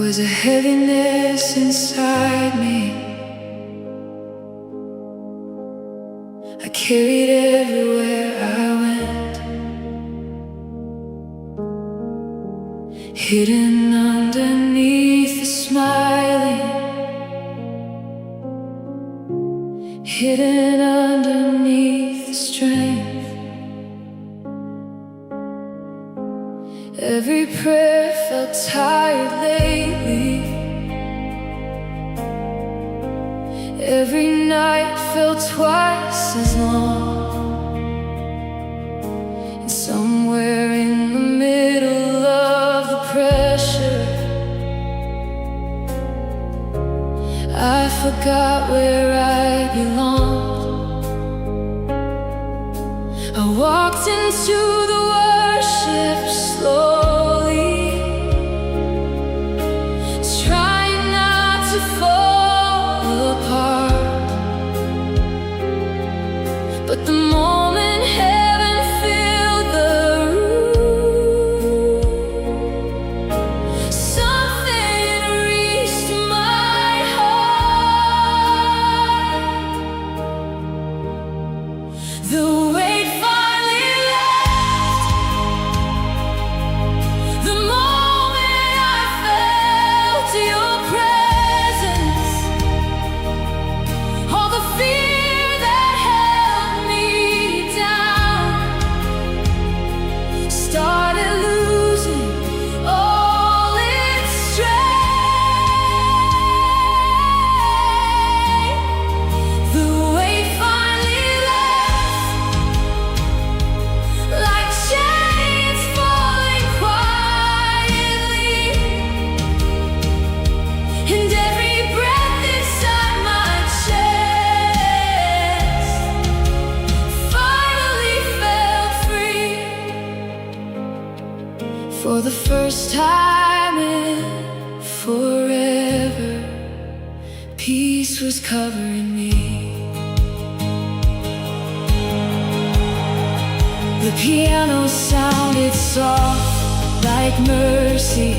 was a heaviness inside me. I carried everywhere I went, hidden underneath the smiling, hidden underneath the strength. Every prayer felt tired lately. Every night felt twice as long. And somewhere in the middle of the pressure, I forgot where I belonged. I walked into the worship slowly, trying not to fall apart. But the moment heaven filled the room, something reached my heart. The weight finally left. The moment I felt your presence, all the fear that held me down started losing all its strength. The weight finally left, like chains falling quietly, and every breath inside my chest finally felt free. For the first time in forever, peace was covering me. The piano sounded soft like mercy.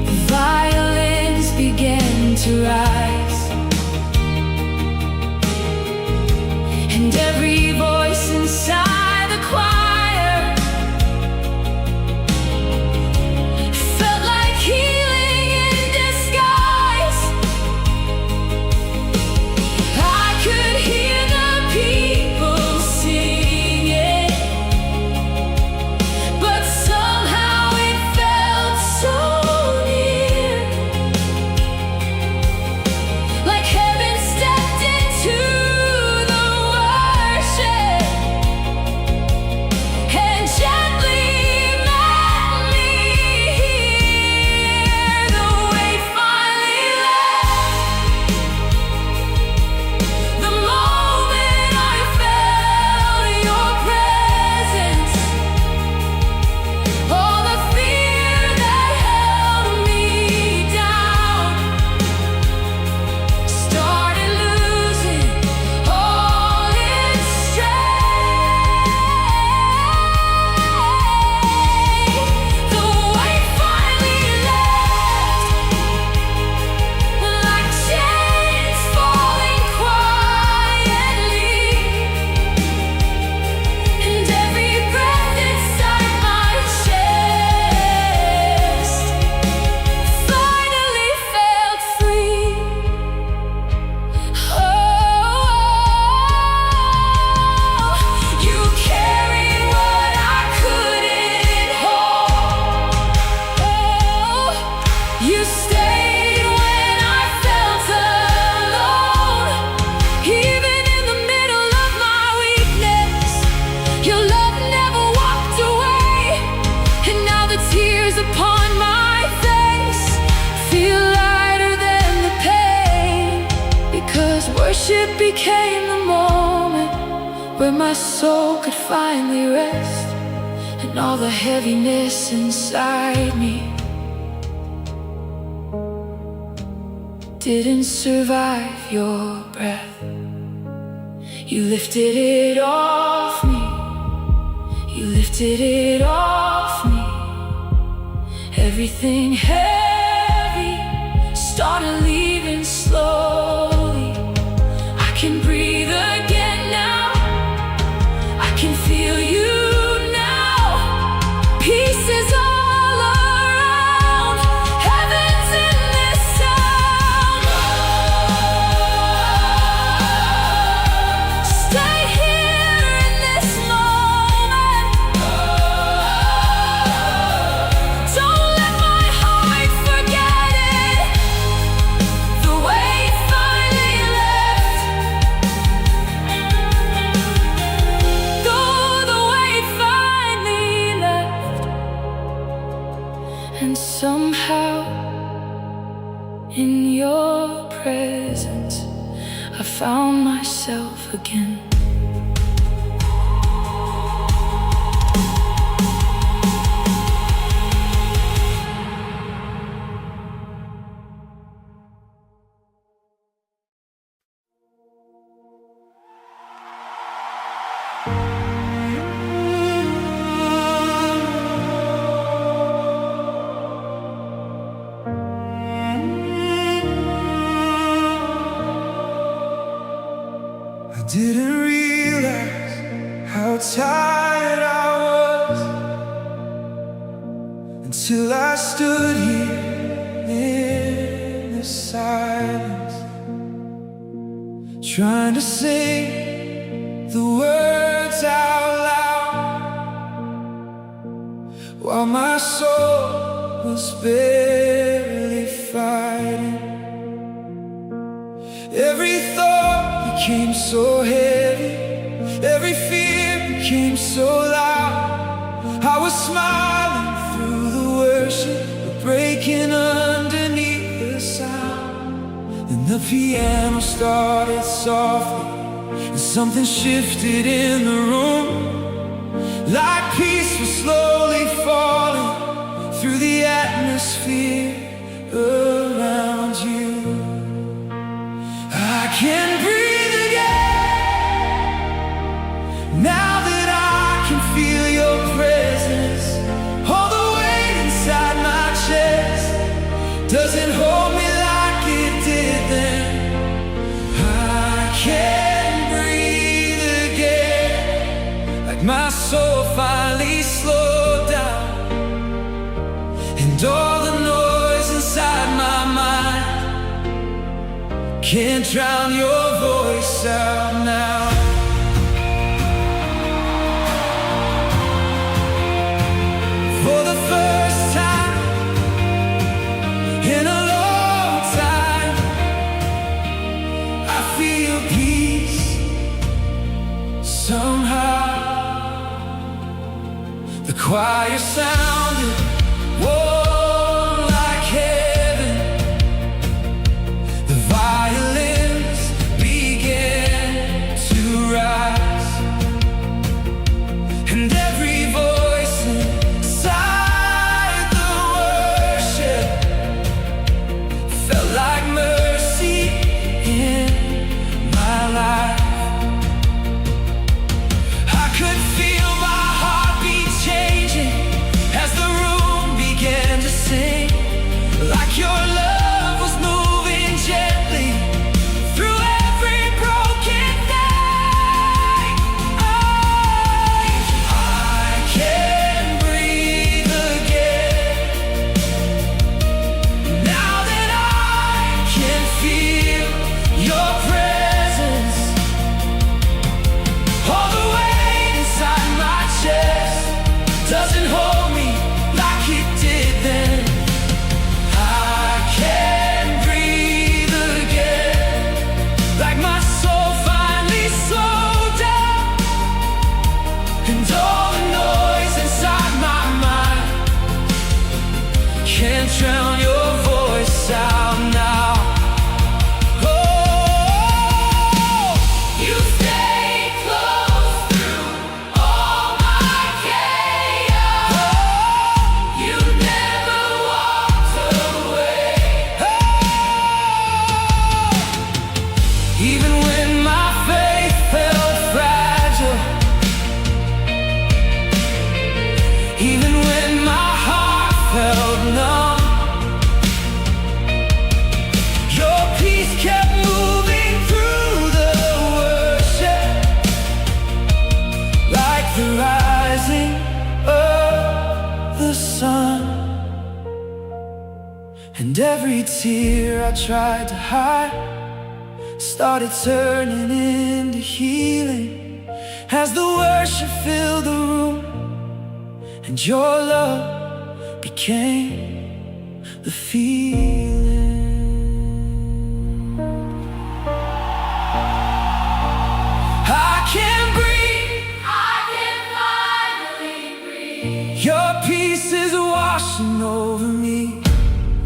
The violins began to rise, and every voice inside the choir felt like healing in disguise. I could hear the people singing, but somehow it felt so near, like heaven stepped into the worship and gently met me here. The weight finally left. The moment I felt your presence, all the fear that held me down started losing all its strength. The weight finally left, like chains falling quietly, and every breath inside my chest finally felt free. Oh, you carried what I couldn't hold. Oh, you stayed when I felt alone. Even in the middle of my weakness, your love never walked away. And now the tears upon my face feel lighter than the pain, because worship became the moment where my soul could finally rest, and all the heaviness inside me didn't survive your breath. You lifted it off me. You lifted it off me. Everything heavy started leaving slowly. I can breathe again now. I can feel you now. Peace is all around. Heaven's in this sound. Stay here in this moment. Don't let my heart forget it. The weight finally left. Though the weight finally left. And somehow, in your presence, I found myself again. I didn't realize how tired I was until I stood here in the silence, trying to sing the words out loud, while my soul was barely fighting. Every thought became so heavy, every fear became so loud. I was smiling through the worship, but breaking underneath the sound. And the piano started softly, and something shifted in the room, like peace was slowly falling through the atmosphere around you. I can breathe again, now that I can feel your presence. All the weight inside my chest doesn't hold me like it did then. I can breathe again, like my soul finally slowed down, and all the noise inside my mind can't drown your voice out now. For the first time in a long time, I feel peace somehow. The choir sounded warm like heaven. The violins began to rise, and every voice inside the worship felt like mercy in my life. I could feel my heartbeat changing as And every tear I tried to hide started turning into healing as the worship filled the room and your love became the feeling. I can breathe. I can finally breathe. Your peace is washing over me.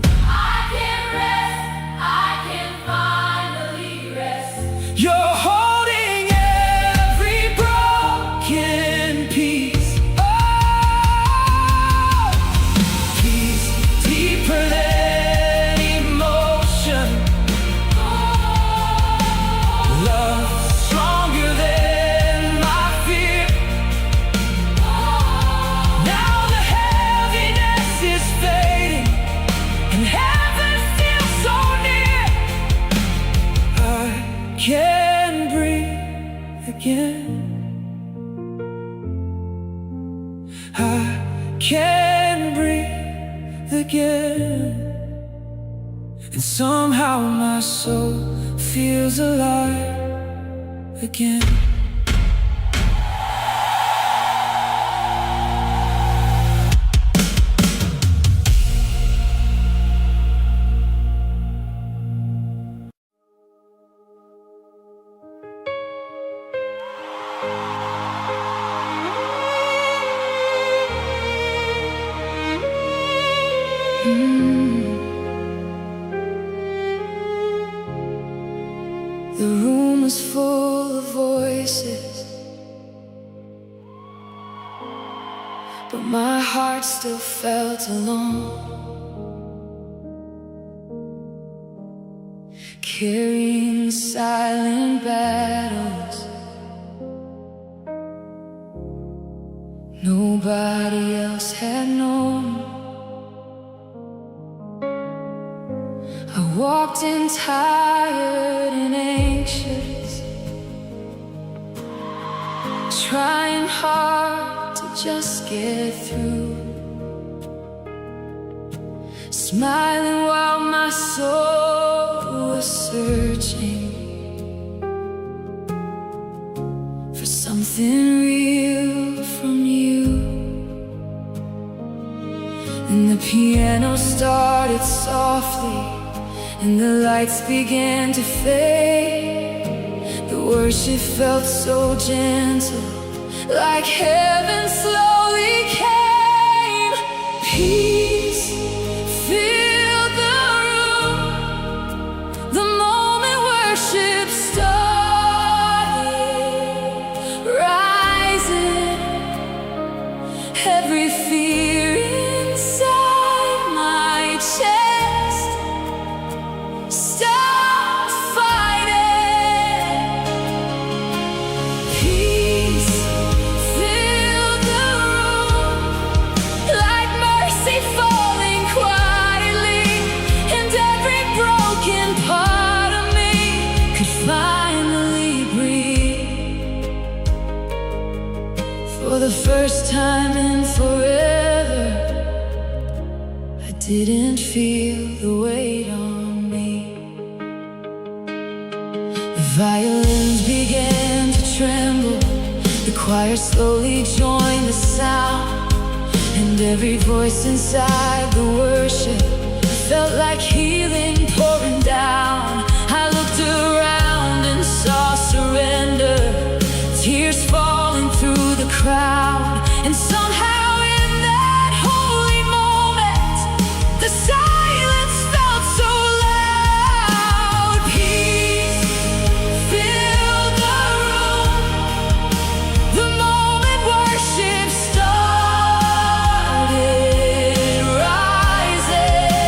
I can rest. I can finally rest. You're holding every broken piece. Oh, peace deeper than emotion. Love stronger than my fear. Now the heaviness is fading and heaven feels so near. I can breathe again. I can breathe again. And somehow my soul feels alive again. The room was full of voices, but my heart still felt alone, carrying silent battles nobody else had known. I walked in tired and anxious, trying hard to just get through, smiling while my soul was searching for something real from you. And the piano started softly and the lights began to fade. The worship felt so gentle, like heaven slowly came. Peace filled the room the moment worship started, rising every fear inside my chest. Stop fighting. Peace filled the room, like mercy falling quietly, and every broken part of me could finally breathe. For the first time in forever, I didn't feel the weight on me. The violins began to tremble, the choir slowly joined the sound, and every voice inside the worship felt like healing pouring down. I looked around and saw surrender, tears falling through the crowd, and somehow in that holy moment, the silence felt so loud. Peace filled the room the moment worship started, rising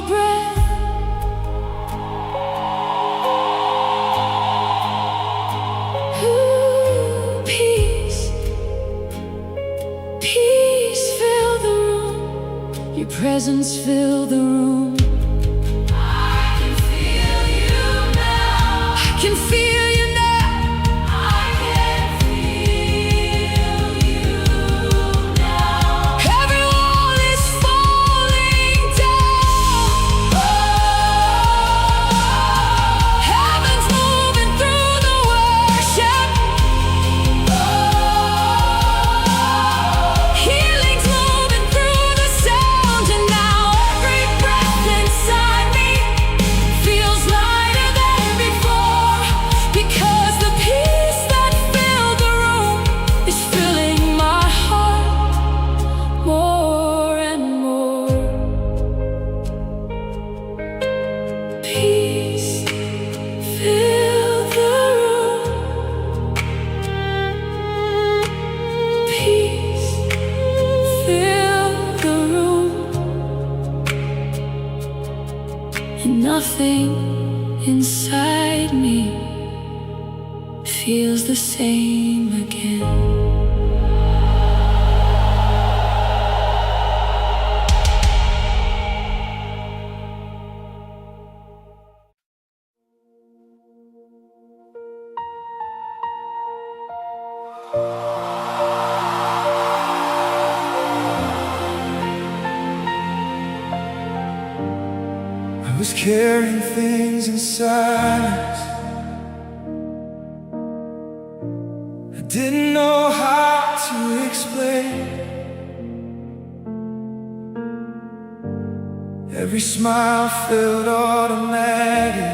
breath. Ooh, peace, peace fill the room. Your presence fill the room. I can feel you now. I can feel you now. I can feel you now. Every wall is falling down. Heaven's moving through the worship. Healing's moving through the sound. And now every breath inside me feels lighter than before. Because the peace that filled the room is filling my heart more and more. Peace fill the room. Peace fill the room. And nothing inside me feels the same again. I was carrying things inside. I didn't know how to explain. Every smile felt automatic.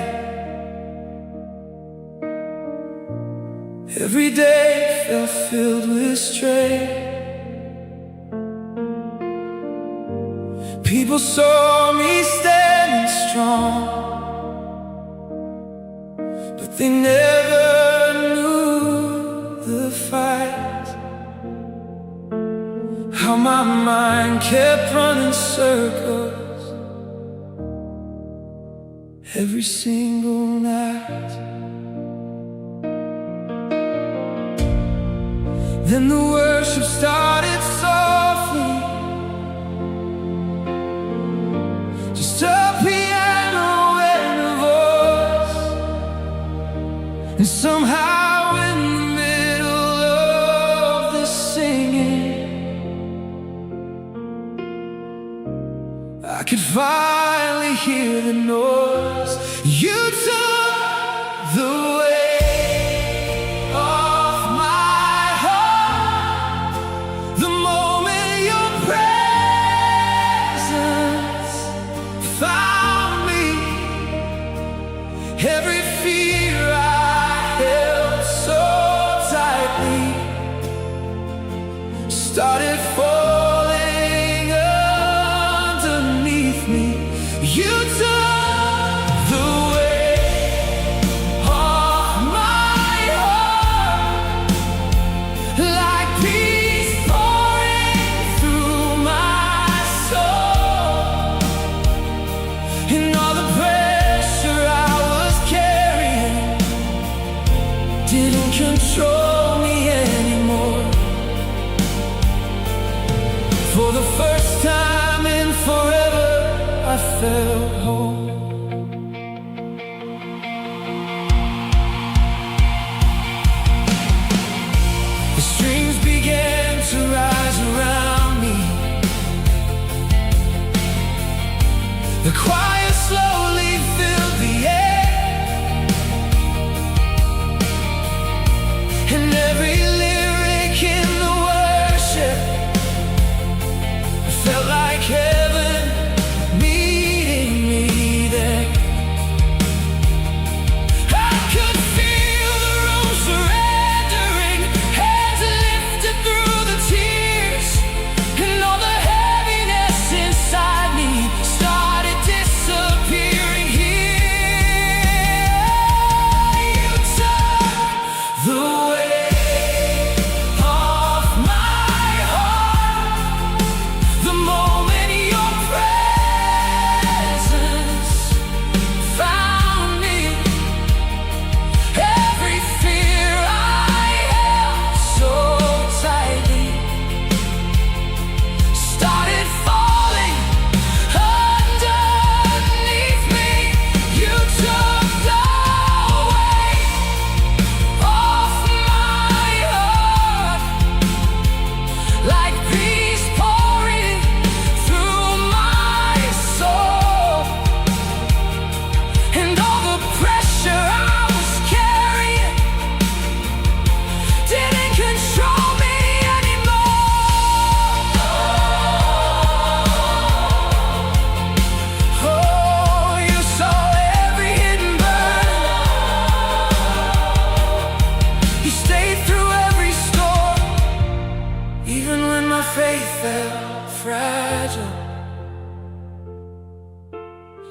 Every day felt filled with strain. People saw me standing strong, but they never knew the fight. How my mind kept running circles every single night. Then the worship started softly. Just a piano and a voice. And somehow in the middle of the singing, I could finally hear the noise. You took the weight off my heart. The moment your presence found me, every fear I held so tightly started falling underneath me. You took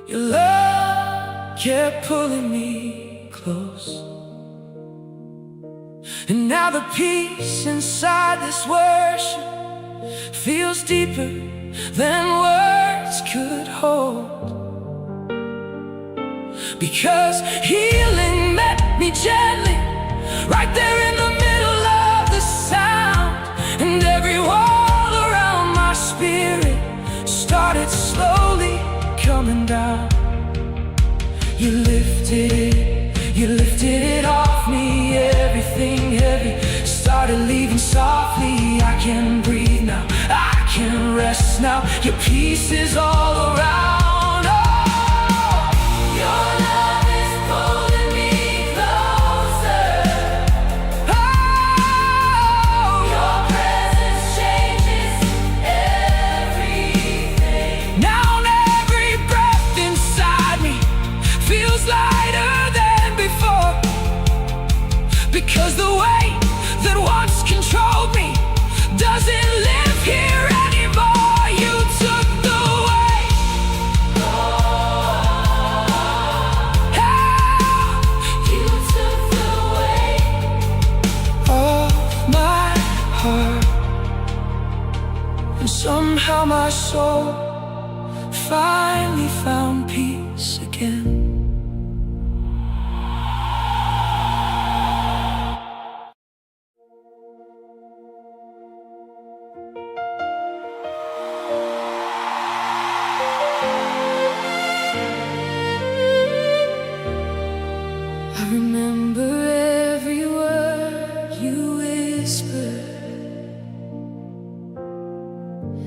Your love kept pulling me close. And now the peace inside this worship feels deeper than words could hold. Because healing met me gently, right there in the middle of the sound. And every wall around my spirit started slowly coming down. You lifted it off me. Everything heavy started leaving softly. I can breathe now, I can rest now. Your peace is all around. Your love is pulling me closer. Your presence changes everything. Now every breath inside me feels lighter than before. Because the weight that once controlled me doesn't live here anymore. You took the weight. You took the weight. Of my heart. And somehow my soul finally found peace again. I remember every word you whispered,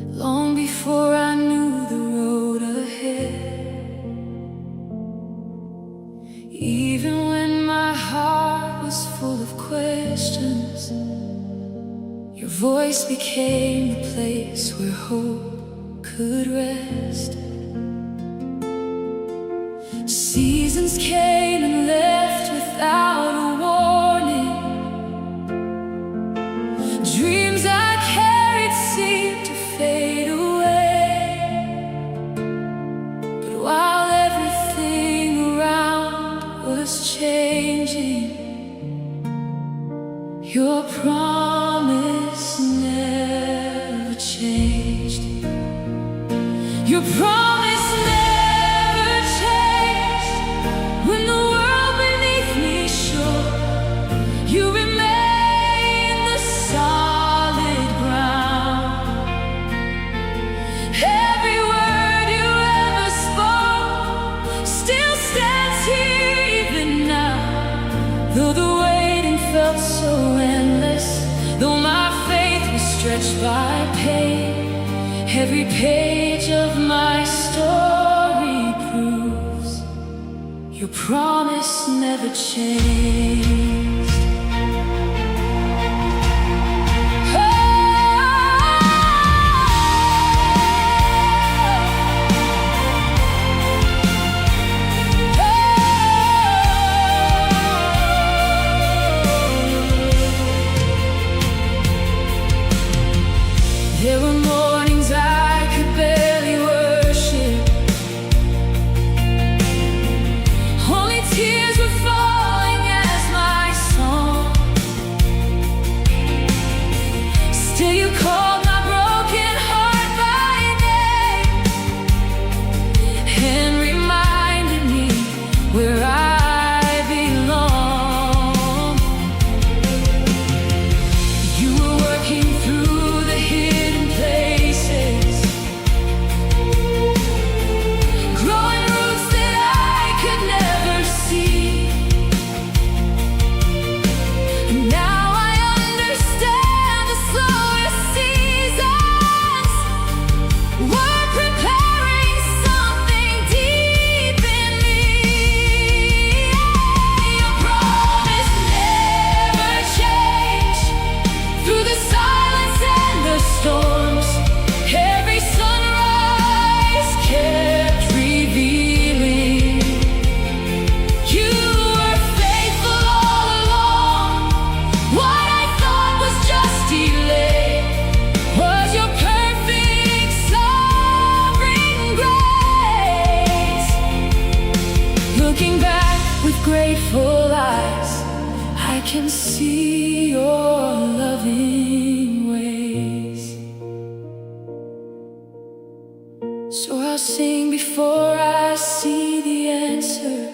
long before I knew the road ahead. Even when my heart was full of questions, your voice became the place where hope could rest. Seasons came and left without a warning. Dreams I carried seemed to fade away. But while everything around was changing, your promise never changed. Your promise never changed. When the world beneath me shook, you remain the solid ground. Every word you ever spoke still stands here even now. Though the waiting felt so endless, though my faith was stretched by pain, every page of my story proves your promise never changed. There were mornings I could barely worship. Only tears were falling as my Looking back with grateful eyes, I can see your loving ways. So I'll sing before I see the answer.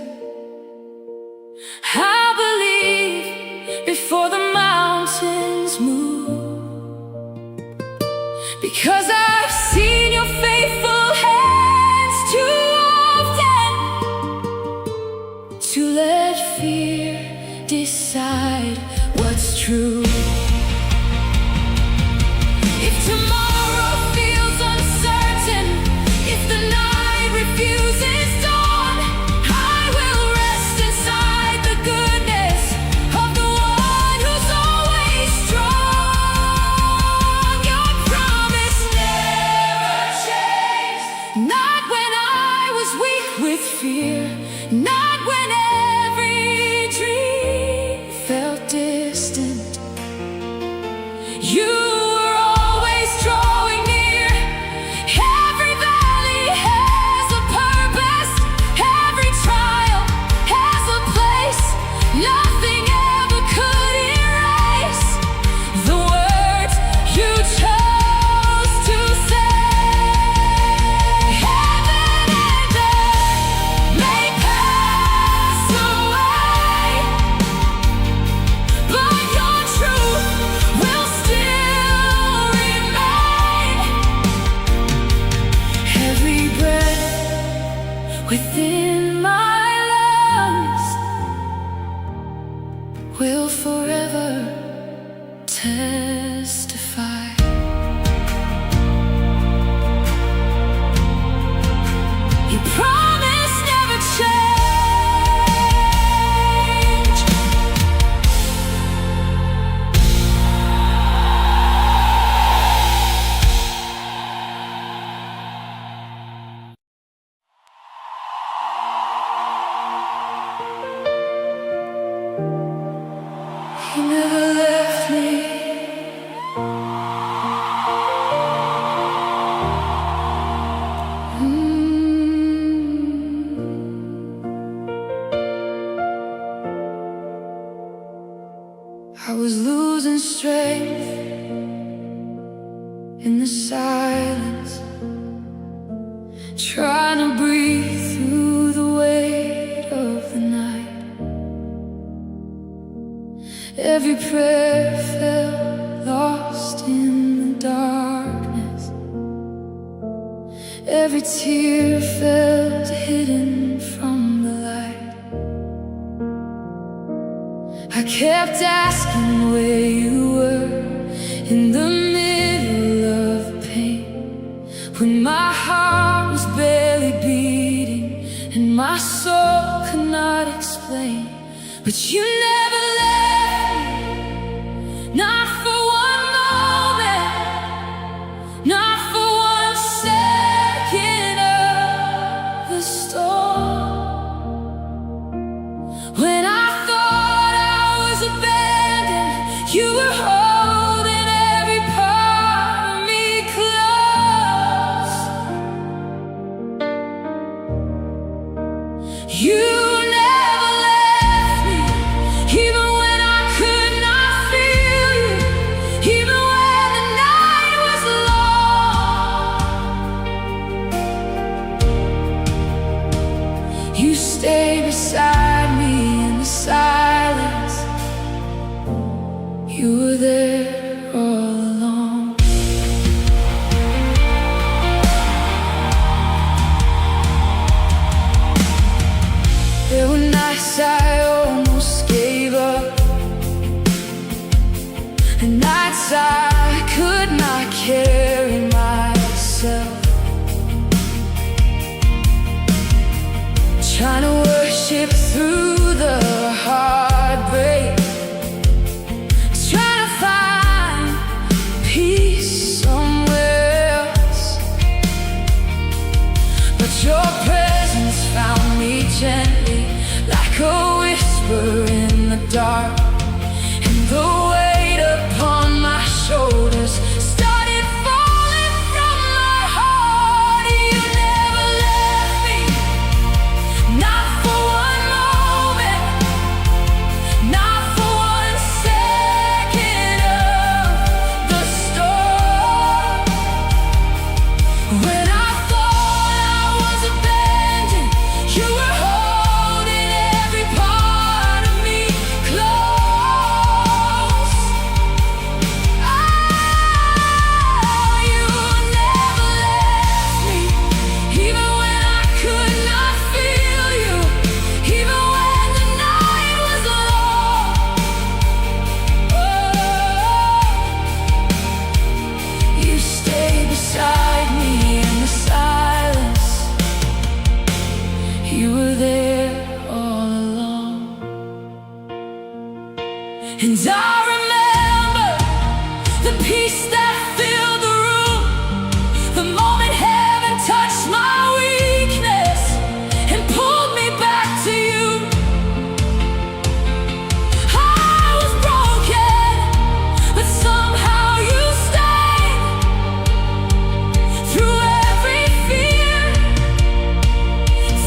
I'll believe before the mountains move, because I've seen your faithful hands too often to let fear decide what's true. If tomorrow feels uncertain, if the night refuses dawn, I will rest inside the goodness of the one who's always strong. Your promise never changed. Not when I was weak with fear, not when every dream felt distant. You were always drawing near. Every valley has a purpose, every trial has a place. Nothing ever could erase the words you chose to say. Heaven and earth may pass away, but your truth will still remain. Every breath within my lungs will forever testify. Your promise never change. You never left me. I was losing strength in the silence, trying to breathe through the weight of the night. Every prayer felt lost in the darkness. Every tear felt hidden from the light. I kept asking where you were in the middle of the pain, when my heart was barely beating and my soul could not explain. But you never left me, not for one moment, not for one second of the storm. When I thought I was abandoned, you were holding every part of me close. You never left me, even when I could not feel you, even when the night was long. You stayed beside me in the silence. You were there all along. There were nights I almost gave up, and nights I could not carry myself, trying to worship through the heartbreak, trying to find peace somewhere else. But your presence found me gently, like a whisper in the dark, and the weight upon my shoulders started falling from my heart. You never left me, not for one And I remember the peace that filled the room, the moment heaven touched my weakness and pulled me back to you. I was broken, but somehow you stayed through every fear,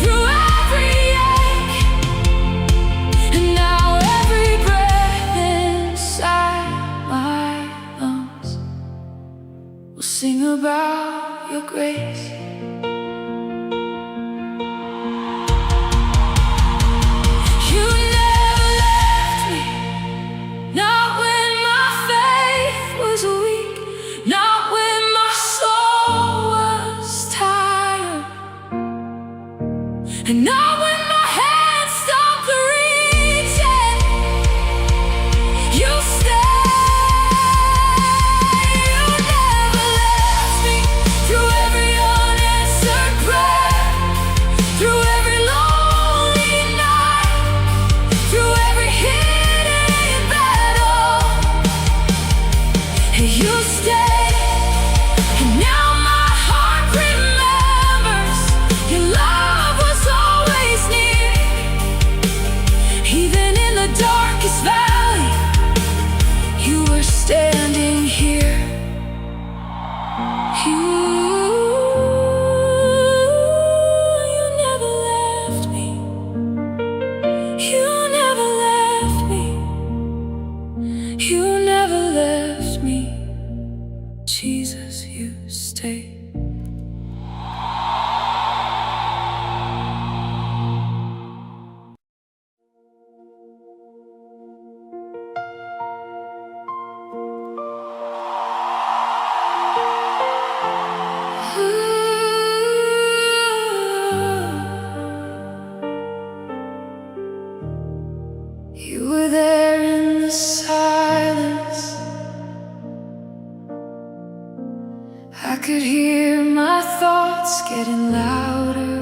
through every ache. And now every breath inside my lungs will sing about your grace. You never left me, not when my faith was weak, not when my soul was tired, and not when my hands stopped reaching. You stayed. You never left me through every unanswered prayer, through every lonely night, through every hidden battle. You stayed, and now my heart remembers your love was always near. Even in the darkest valley, you were standing here. You never left me. You never left me. You never left me. Jesus, you stayed. You were there in the silence. I could hear my thoughts getting louder.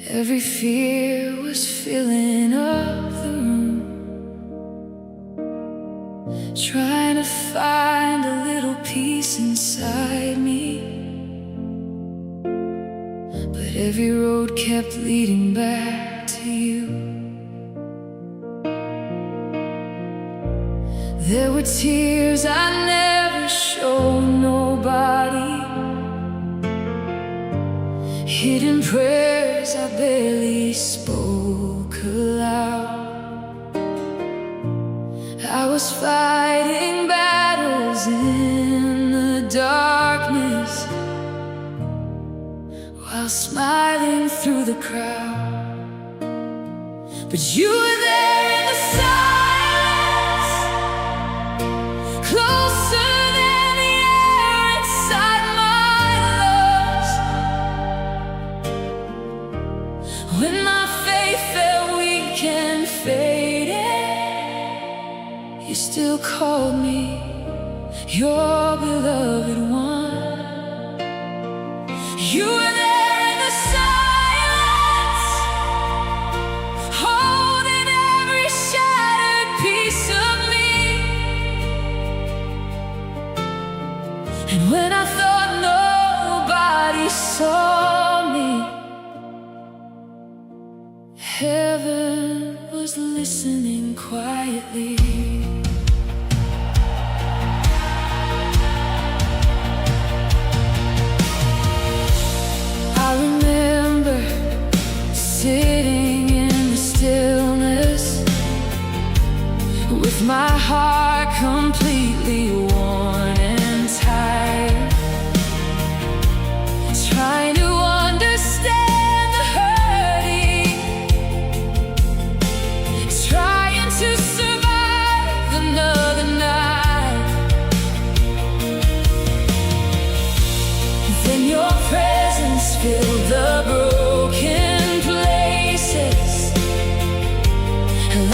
Every fear was filling up the room, trying to find a little peace inside me. But every road kept leading back to you. There were tears I never showed nobody, hidden prayers I barely spoke aloud. I was fighting battles in the darkness while smiling through the crowd. But you were there in the silence, closer than the air inside my lungs. When my faith felt weak and faded, you still called me your beloved one. You were there in the silence, holding every shattered piece of me. And when I thought nobody saw me, heaven was listening quietly. I remember sitting in the stillness with my heart completely worn and tired, trying to understand the hurting, trying to survive another night. Then your presence filled the broken places,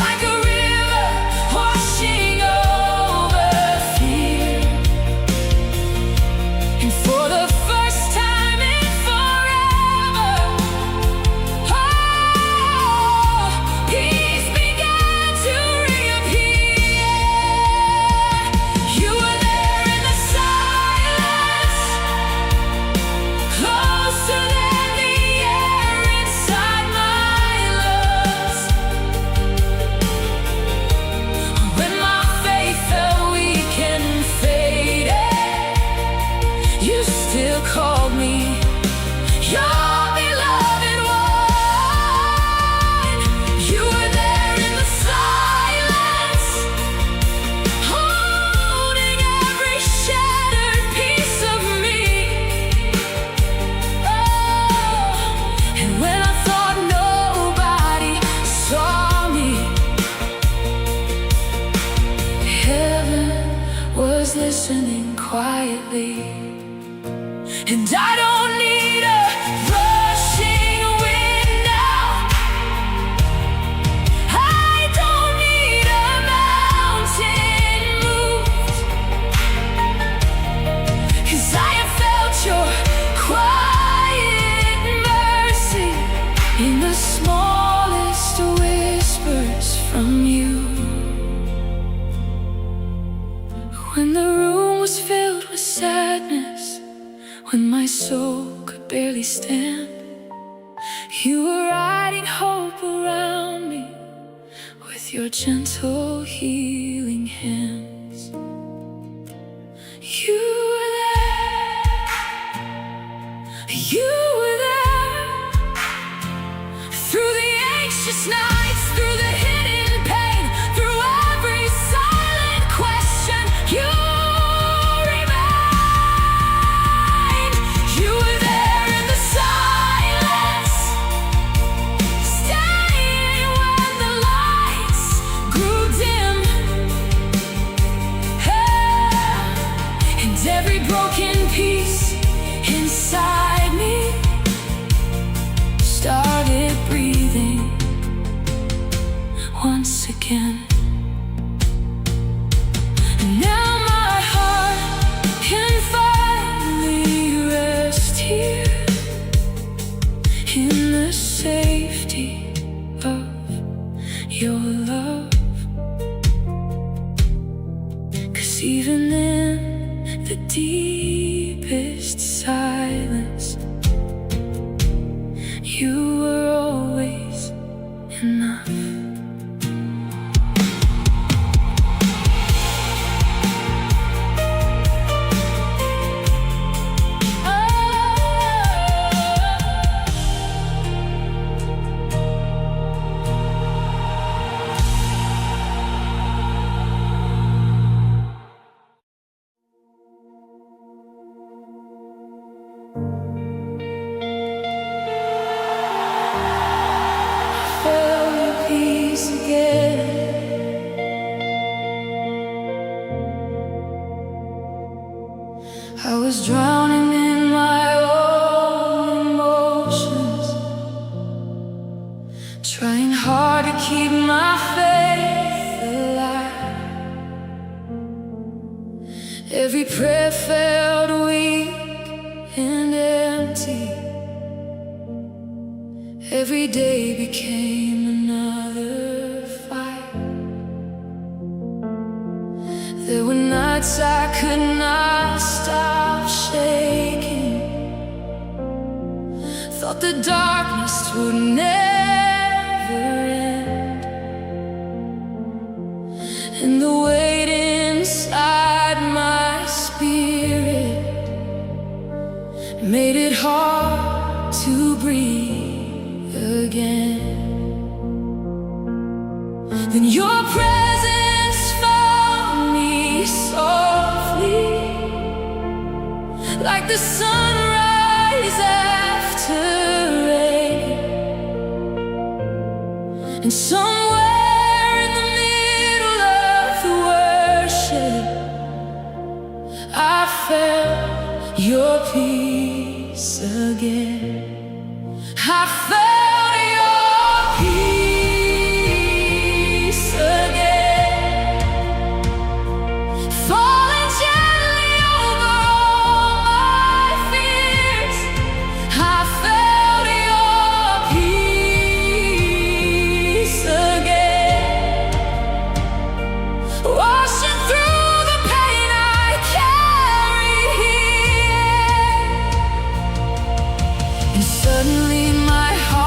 like a river washing over quietly. And I don't need a rushing wind now. I don't need a mountain moved, 'cause I have felt your quiet mercy in the smallest whispers from you. When the room was filled with sadness, when my soul could barely stand, you were writing hope around me with your gentle healing hands. You were there, you were there, through the anxious nights, through the hidden pain, through every silent question. You remained. You were there in the silence, staying when the lights grew dim. And every broken piece inside me started breathing once again. And now my heart can finally rest here in the safety of your love. 'Cause even in the deepest silence, you were always enough. Felt your peace again. I was drowning in my own emotions, trying hard to keep my faith alive. Every prayer felt weak and empty. Every day became another fight. There were nights I could not stop shaking. Thought the darkness would never end. And the weight inside my spirit made it hard to breathe again. Then your presence found me softly, like the sunrise after rain. And somewhere in the middle of the worship, I felt your peace again. I felt your peace again, falling gently over all my fears. I felt your peace again, washing through the pain I carry here. And suddenly my heart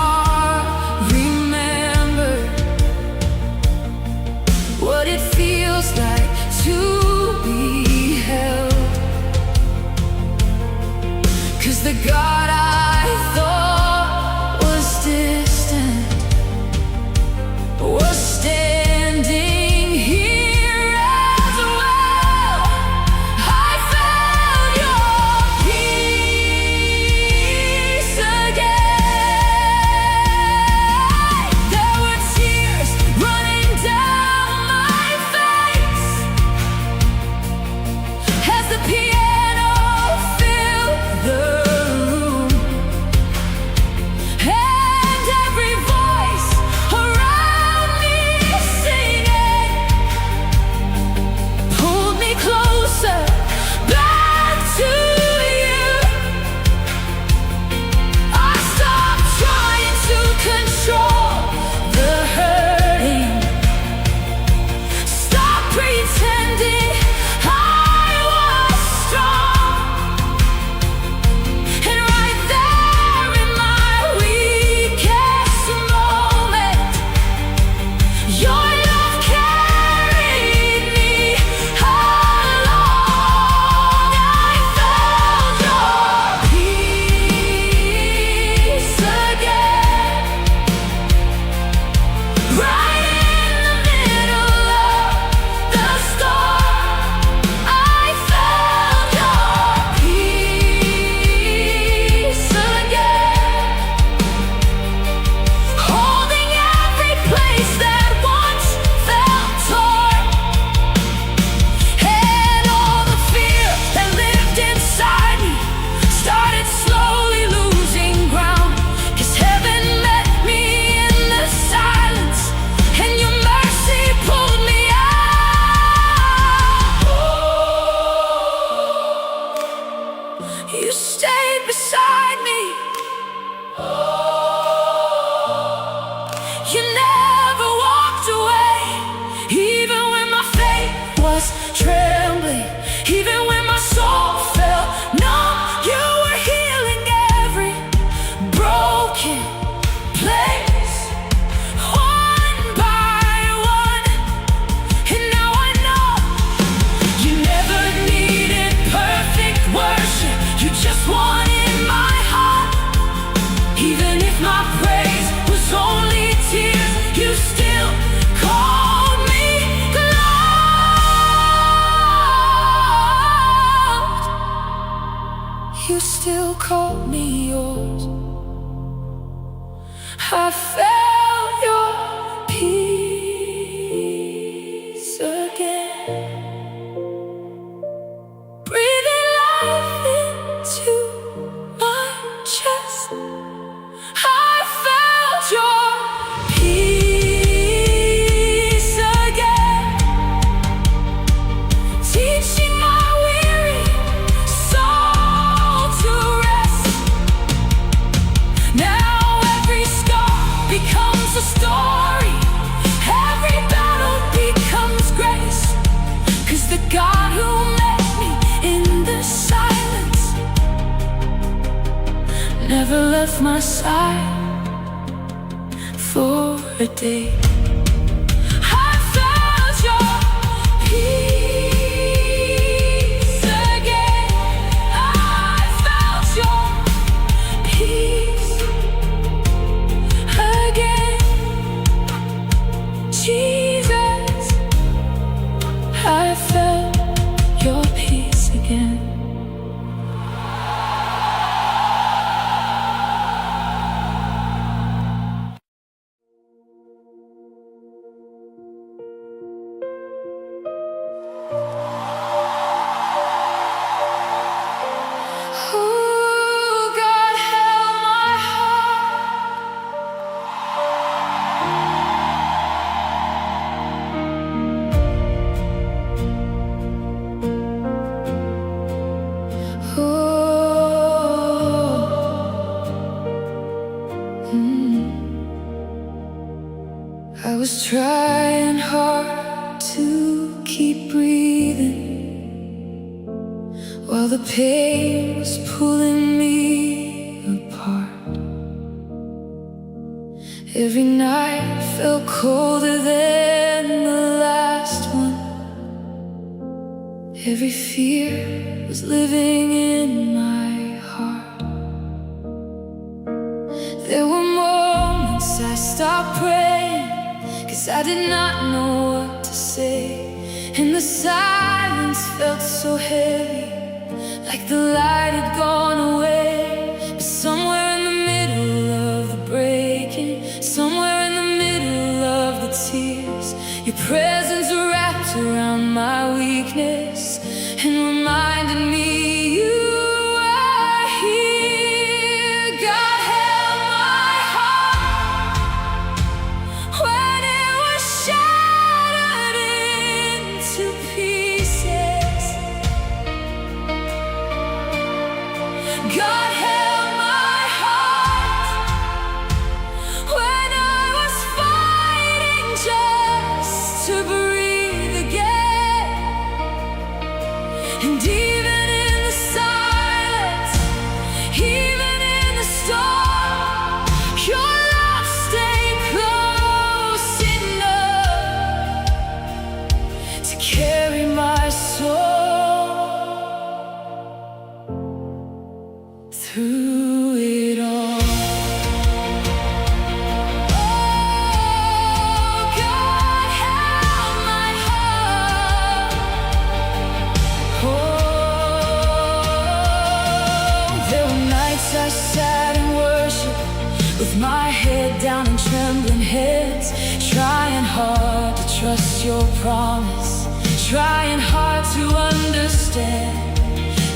broken place, one by one. And now I know you never needed perfect worship, you just wanted my heart. Even if my praise was only tears, you still called me loved. You still called me yours. I felt your peace again, breathing life into my chest. I felt your peace again, teaching my weary soul to rest. Now every scar becomes a story, every battle becomes grace. 'Cause the God who met me in the silence never left my side for a day. I felt your peace again. I felt your peace again. Jesus, I felt your peace again. Oh, God held my heart. I was trying hard to keep breathing while the pain was pulling me apart. Every night felt colder than the last one. Every fear was living in my heart. There were moments I stopped praying, 'cause I did not know what to say. And the silence felt so heavy, like the light had gone away. But somewhere in the middle of the breaking, somewhere in the middle of the tears, your presence wrapped around my weakness and reminded me you are here. God held my heart when it was shattered into pieces. God held my heart when I was fighting just to breathe again. And even in the silence, even in the storm, your love stayed close enough to carry my soul through it all. Oh, God held my heart. Oh, there were nights I sat in worship with my head down and trembling hands, trying hard to trust your promise, trying hard to understand.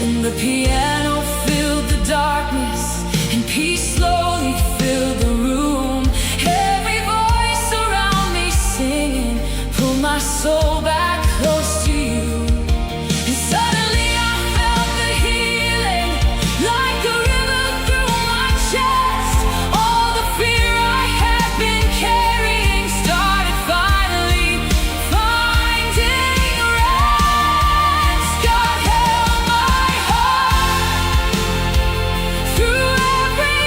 And the piano filled the darkness, and peace slowly filled the room. Every voice around me singing pulled my soul back close to you. And suddenly I felt the healing, like a river through my chest. All the fear I had been carrying started finally finding rest. God held my heart through every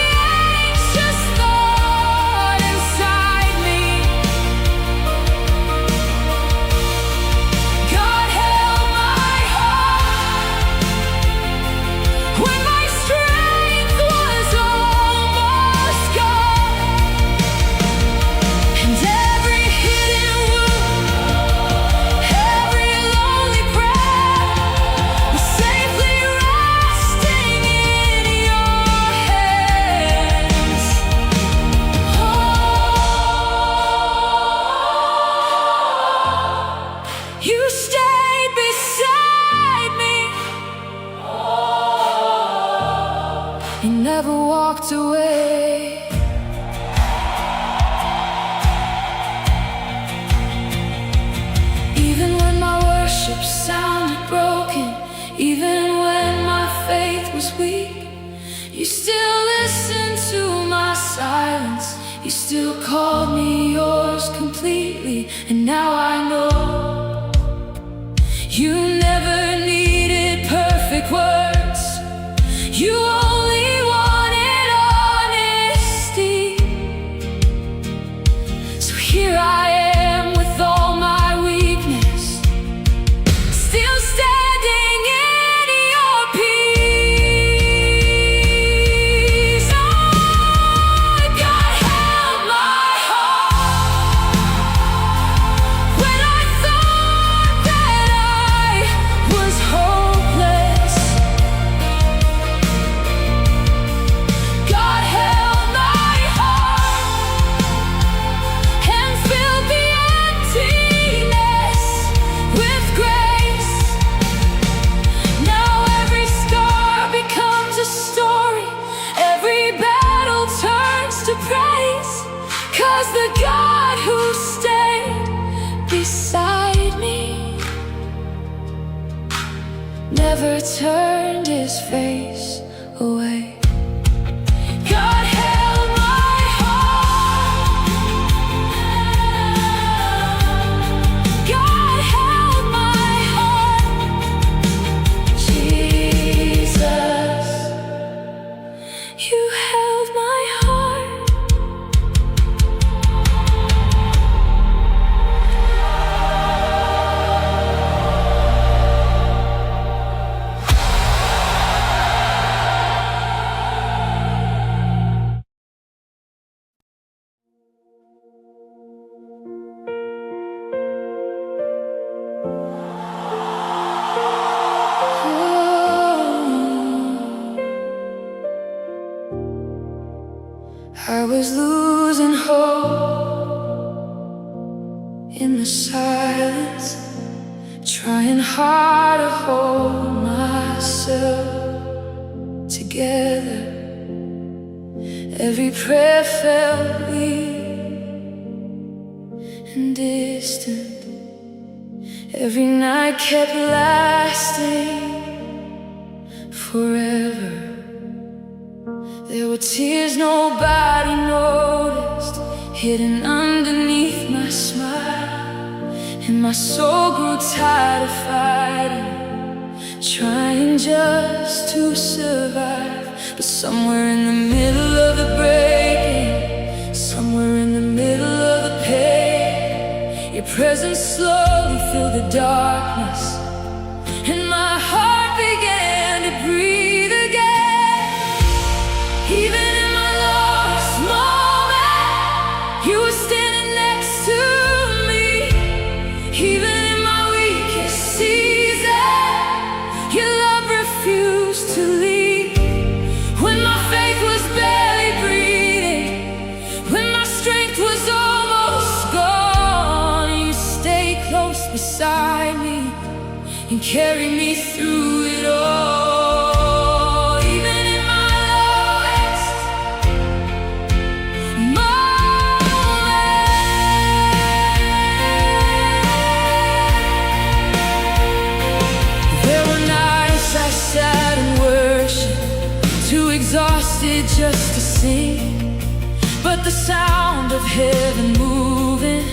You still called me yours completely, and now I know you never needed perfect words. You only wanted honesty. So here I am with all my weakness, still standing in your peace. Oh, God held my heart when I thought that I was hopeless. God held my heart and filled the emptiness with grace. Now every scar becomes a story, every battle turns to praise. 'Cause the God who stayed beside me never turned his face away. God held my heart. God held my heart. Jesus, you held my heart. I was losing hope in the silence, trying hard to hold myself together. Every prayer felt weak and distant. Every night kept lasting forever. There were tears nobody noticed, hidden underneath my smile. And my soul grew tired of fighting, trying just to survive. But somewhere in the middle of the breaking, somewhere in the middle of the pain, your presence slowly filled the darkness, and my heart began to breathe again. Even in my lowest moment, you were standing next to me. Even in my weakest season, your love refused to leave. When my faith was barely breathing, when my strength was almost gone, you stayed close beside me and carried me through it all. Exhausted just to sing, but the sound of heaven moving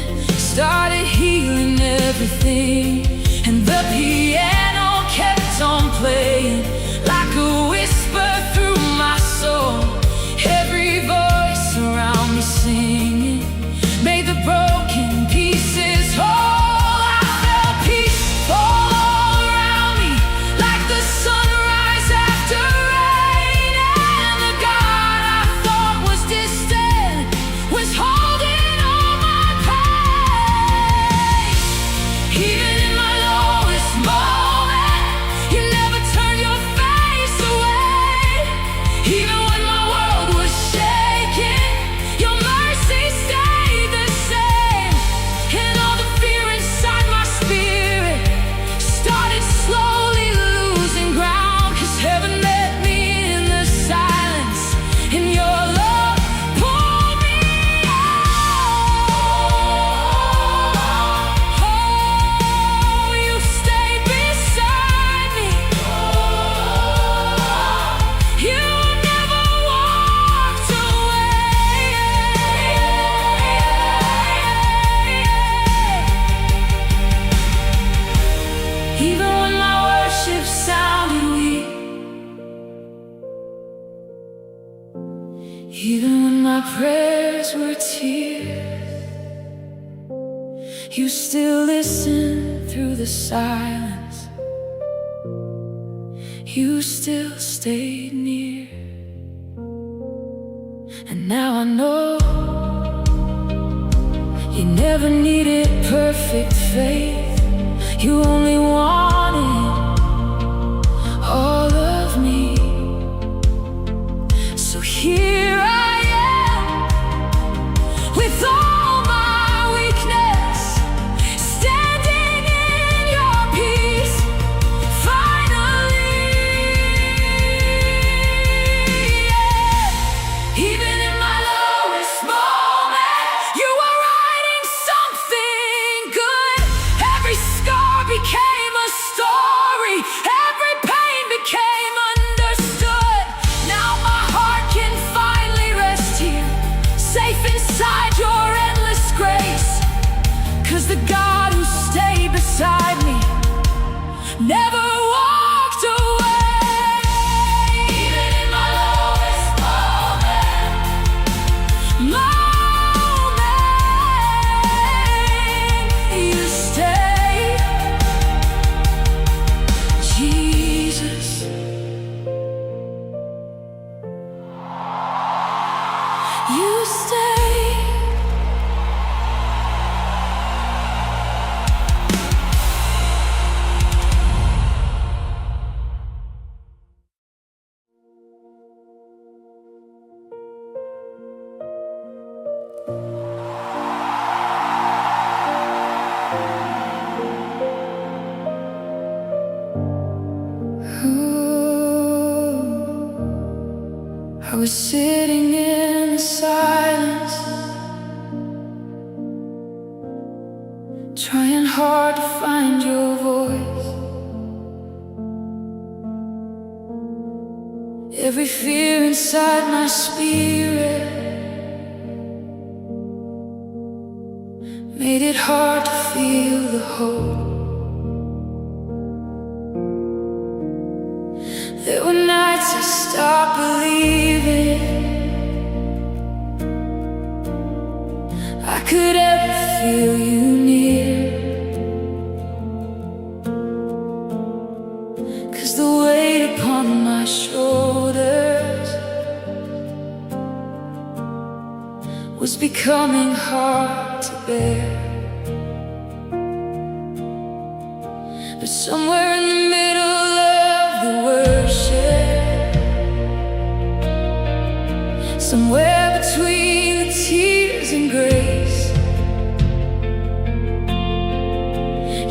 started healing everything. And the piano kept on playing like a whisper through my soul. Every voice around me singing made the broken pieces whole. I felt peace fall all around me like the sunrise after rain. And the God I thought was distant was holding all my pain. Even in my lowest moment, you never turned your face prayers were tears, you still listened through the silence. You still stayed near. And now I know you never needed perfect faith. You only wanted all of me. So here I am with all my weakness, standing in your peace. Finally, yeah. Even in my lowest moment, you were writing something good. Every scar became a story. Every pain became understood. Now my heart can finally rest here, safe inside your endless grace. 'Cause the God who stayed beside me never walked away. Even in my lowest moment, you stayed. Jesus, you stayed. I was sitting in the silence, trying hard to find your voice. Every fear inside my spirit made it hard to feel the hope. There were nights I stopped believing I could ever feel you near. 'Cause the weight upon my shoulders was becoming hard to bear. But somewhere in the middle of the worship, somewhere between the tears and grace,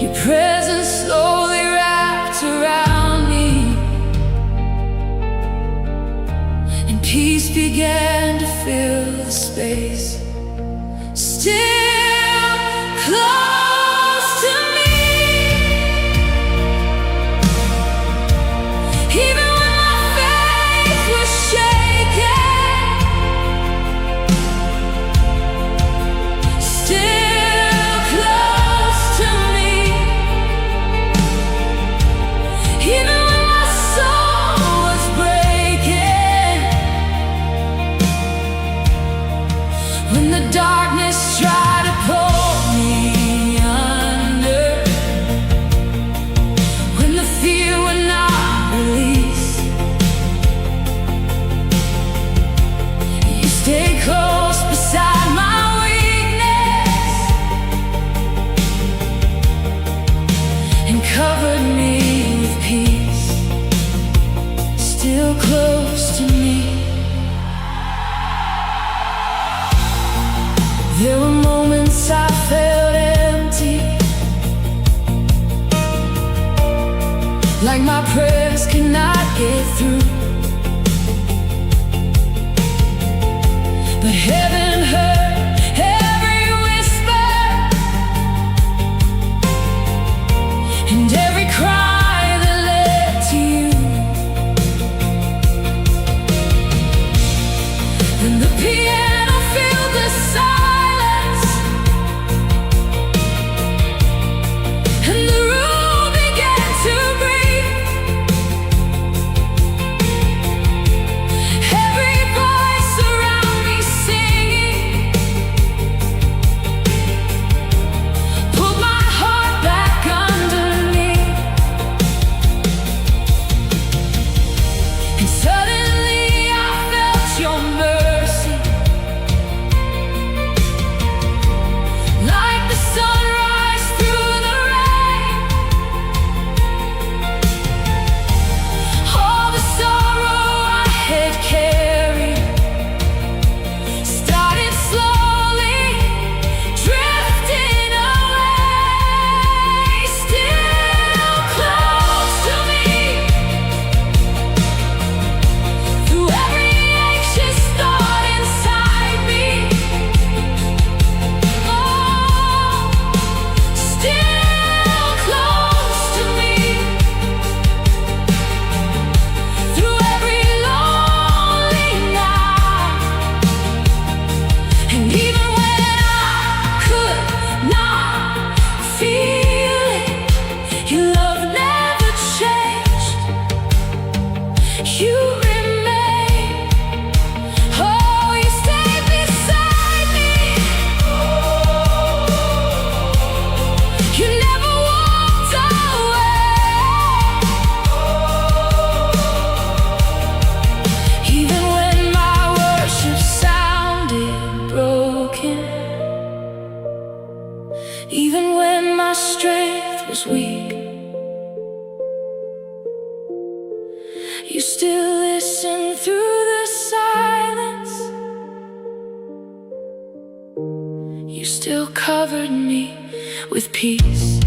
your presence slowly wrapped around me, and peace began to fill the space. Still close to me, even when my faith was shaken. Still close to me, even when my soul was breaking. When the darkness tried to pull me under, when the fear would not release, you stayed close beside my weakness and covered me with peace. Still close to me. There were moments I felt empty, like my prayers could not get through. But heaven heard every whisper and every cry that led to you. And the piano filled the silence, and the room began to breathe. even when my strength was weak. You still listen through the silence. You still covered me with peace.